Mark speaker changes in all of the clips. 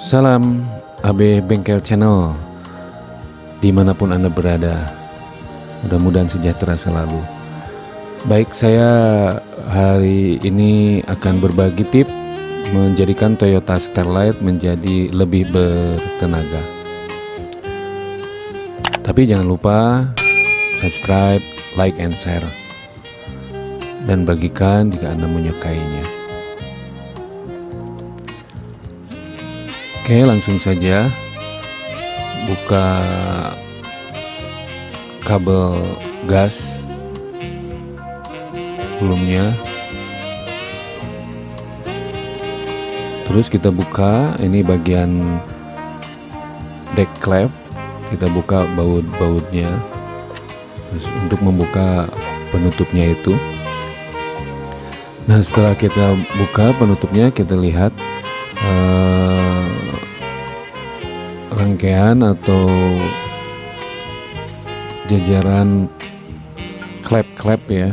Speaker 1: Salam AB Bengkel Channel, dimanapun Anda berada, mudah-mudahan sejahtera selalu. Baik, saya hari ini akan berbagi tips menjadikan Toyota Starlight menjadi lebih bertenaga. Tapi jangan lupa subscribe, like, and share, dan bagikan jika Anda menyukainya. Oke, langsung saja buka kabel gas sebelumnya, terus kita buka ini bagian deck clamp, kita buka baut-bautnya, terus untuk membuka penutupnya itu. Nah, setelah kita buka penutupnya, kita lihat rangkaian atau jajaran klep-klep ya.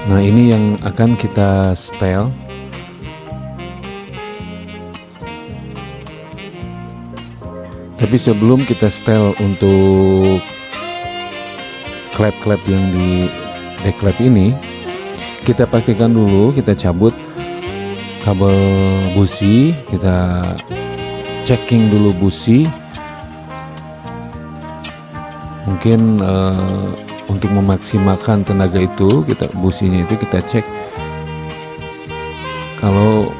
Speaker 1: Nah, ini yang akan kita setel. Tapi sebelum kita setel untuk klep-klep yang di deklep ini, kita pastikan dulu, kita cabut kabel busi, kita checking dulu busi. Mungkin untuk memaksimalkan tenaga itu, businya itu kita cek kalau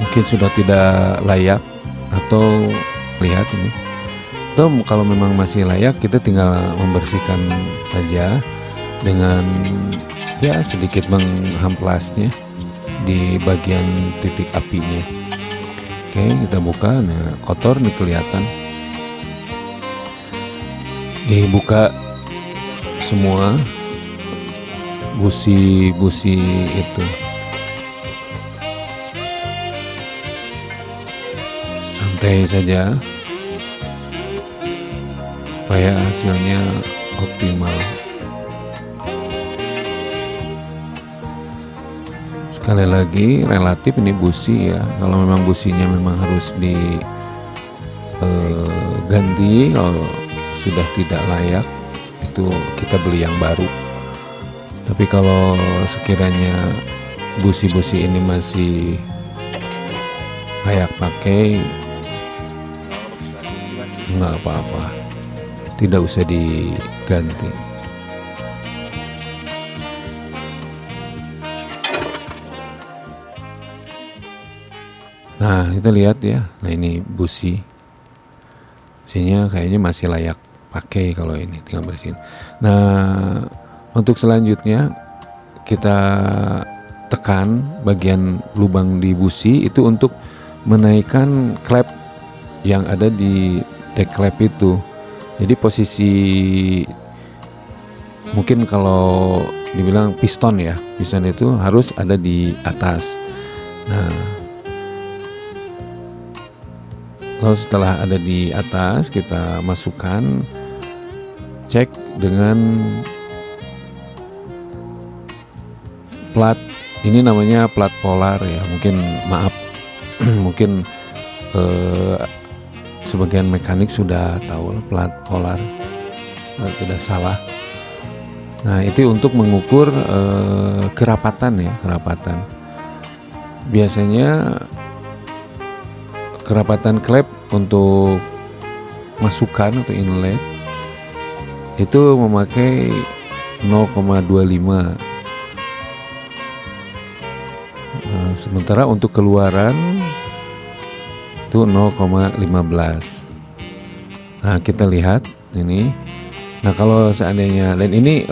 Speaker 1: mungkin sudah tidak layak, atau lihat ini, atau kalau memang masih layak, kita tinggal membersihkan saja dengan ya sedikit menghamplasnya di bagian titik apinya. Oke, kita buka. Nah, kotor nih kelihatan. Dibuka semua busi-busi itu. Santai saja supaya hasilnya optimal. Sekali lagi, relatif ini busi ya. Kalau memang businya memang harus diganti, kalau sudah tidak layak, itu kita beli yang baru. Tapi kalau sekiranya busi-busi ini masih layak pakai, nggak apa-apa, tidak usah diganti. Nah, kita lihat ya. Nah, ini businya kayaknya masih layak pakai. Kalau ini tinggal bersihin. Nah, untuk selanjutnya kita tekan bagian lubang di busi itu untuk menaikkan klep yang ada di deck klep itu. Jadi posisi, mungkin kalau dibilang piston ya, piston itu harus ada di atas. Nah, lalu setelah ada di atas, kita masukkan, cek dengan plat, ini namanya plat polar ya, mungkin maaf mungkin sebagian mekanik sudah tahu plat polar, tidak salah. Nah, itu untuk mengukur kerapatan ya, kerapatan. Biasanya kerapatan klep untuk masukan atau inlet itu memakai 0,25. Nah, sementara untuk keluaran itu 0,15. Nah, kita lihat ini. Nah, kalau seandainya, dan ini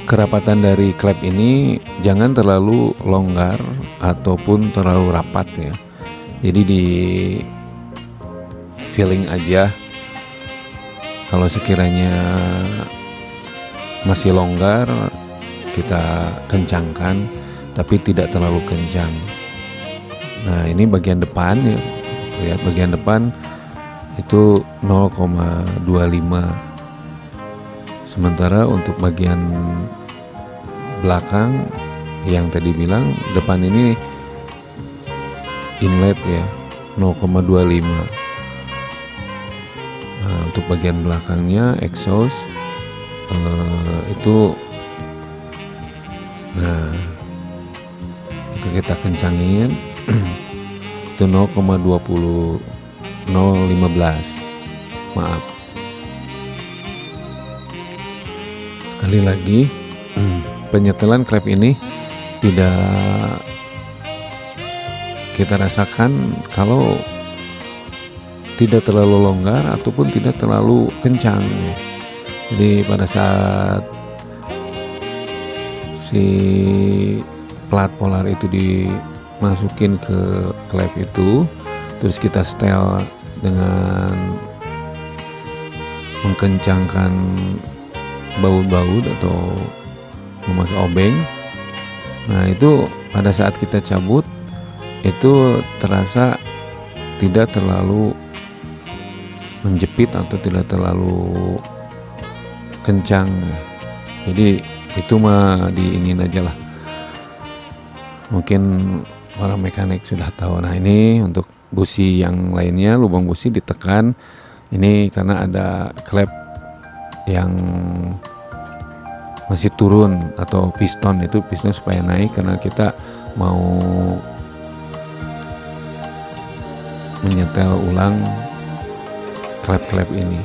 Speaker 1: kerapatan dari klep ini jangan terlalu longgar ataupun terlalu rapat ya. Jadi di feeling aja. Kalau sekiranya masih longgar, kita kencangkan, tapi tidak terlalu kencang. Nah, ini bagian depan ya. Lihat bagian depan itu 0,25. Sementara untuk bagian belakang yang tadi bilang, depan ini inlet ya 0,25. Nah, untuk bagian belakangnya exhaust itu, nah itu kita kencangin itu 0,20 0,15, maaf. Sekali lagi, penyetelan klep ini tidak kita rasakan kalau tidak terlalu longgar ataupun tidak terlalu kencang ya. Jadi pada saat si plat polar itu dimasukin ke klep itu, terus kita setel dengan mengkencangkan baut-baut atau memakai obeng. Nah itu pada saat kita cabut itu terasa tidak terlalu menjepit atau tidak terlalu kencang. Jadi itu mah diinin aja lah. Mungkin para mekanik sudah tahu. Nah ini untuk busi yang lainnya, lubang busi ditekan. Ini karena ada klep yang masih turun atau piston, itu piston supaya naik karena kita mau menyetel ulang klep-klep ini.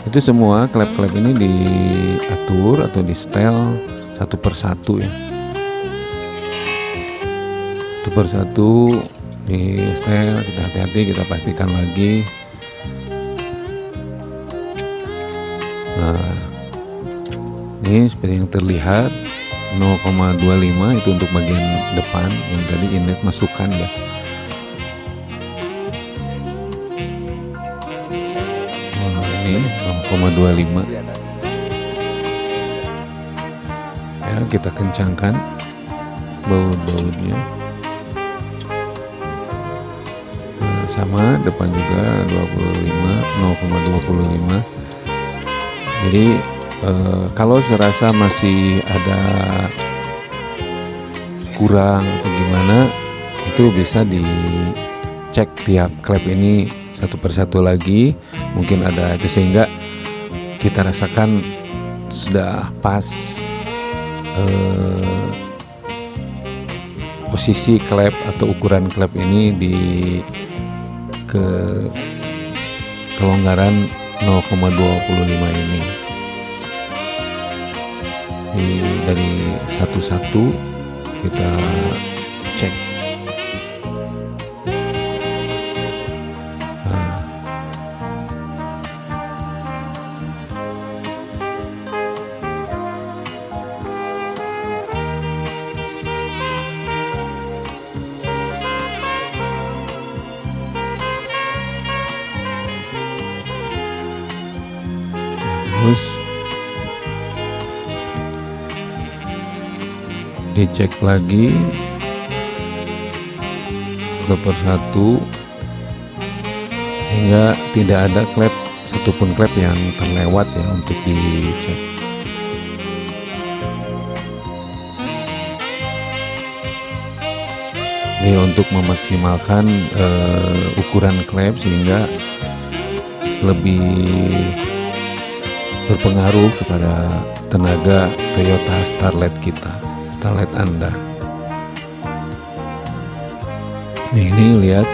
Speaker 1: Itu semua klep-klep ini diatur atau di setel satu persatu ya. Satu persatu di setel, kita hati-hati, kita pastikan lagi. Nah, ini seperti yang terlihat 0,25 itu untuk bagian depan yang tadi inlet masukkan ya. Ini 0,25 ya, kita kencangkan baut-bautnya. Nah, sama depan juga 0,25. Jadi kalau serasa masih ada kurang atau gimana, itu bisa dicek tiap klep ini satu persatu lagi, mungkin ada itu sehingga kita rasakan sudah pas posisi klep atau ukuran klep ini di kelonggaran 0,25 ini. Dari satu-satu kita cek. Terus dicek lagi satu persatu sehingga tidak ada klep satupun klep yang terlewat ya untuk dicek. Ini untuk memaksimalkan ukuran klep sehingga lebih berpengaruh kepada tenaga Toyota Starlet Starlet Anda. Ini lihat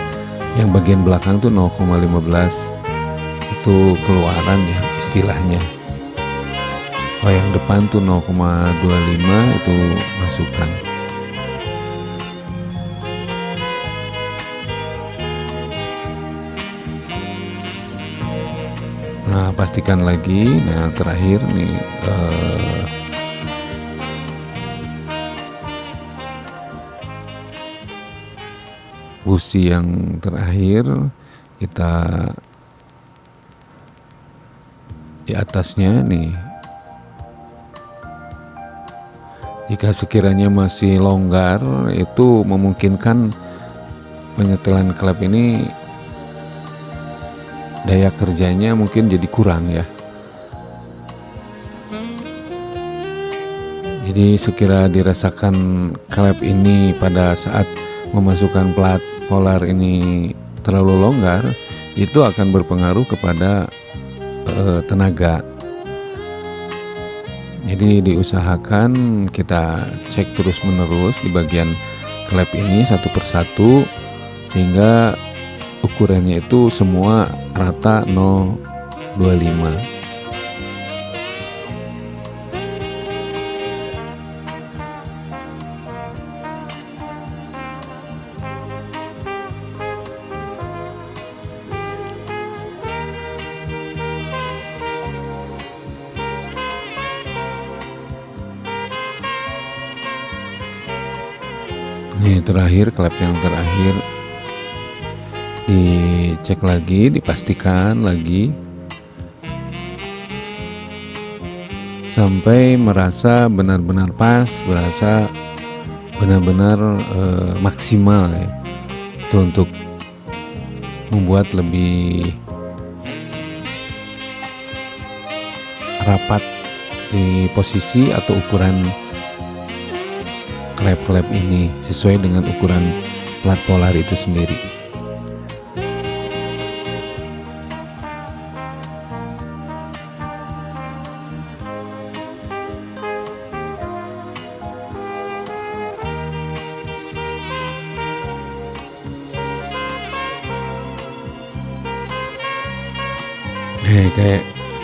Speaker 1: yang bagian belakang tuh 0,15 itu keluaran ya istilahnya. Oh yang depan tuh 0,25 itu masukan. Nah pastikan lagi. Nah terakhir nih busi yang terakhir kita di atasnya nih, jika sekiranya masih longgar itu memungkinkan penyetelan klep ini daya kerjanya mungkin jadi kurang ya. Jadi sekira dirasakan klep ini pada saat memasukkan plat polar ini terlalu longgar, itu akan berpengaruh kepada tenaga. Jadi diusahakan kita cek terus menerus di bagian klep ini satu persatu, sehingga ukurannya itu semua rata 0,25. Nih terakhir, klep yang terakhir dicek lagi, dipastikan lagi sampai merasa benar-benar pas, berasa benar-benar maksimal ya, itu untuk membuat lebih rapat si posisi atau ukuran klep-klep ini sesuai dengan ukuran plat polar itu sendiri.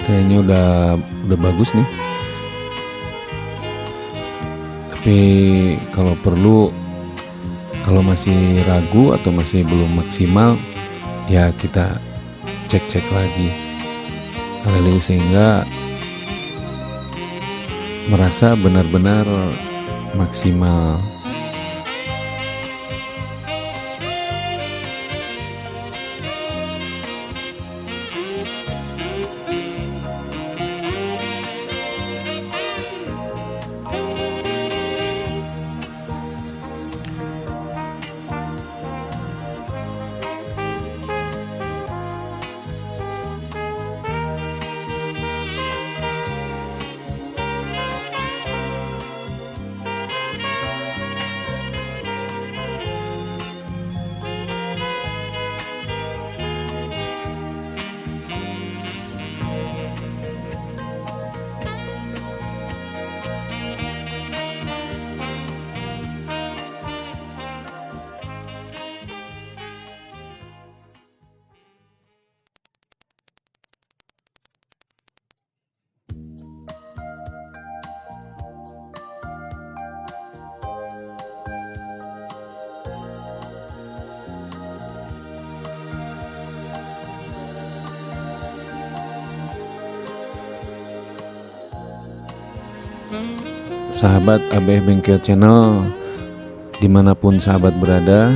Speaker 1: Kayaknya udah bagus nih. Tapi kalau perlu, kalau masih ragu atau masih belum maksimal, ya kita cek-cek lagi kali sehingga merasa benar-benar maksimal. Sahabat ABF Bengkel Channel, dimanapun sahabat berada,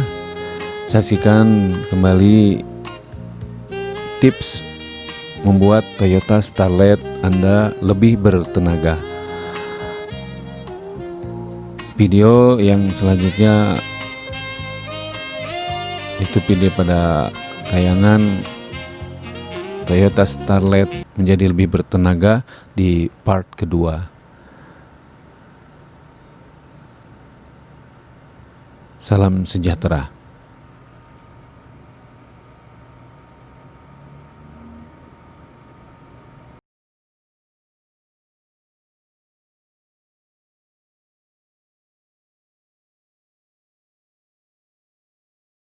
Speaker 1: saksikan kembali tips membuat Toyota Starlet Anda lebih bertenaga. Video yang selanjutnya itu video pada tayangan Toyota Starlet menjadi lebih bertenaga di part kedua. Salam sejahtera.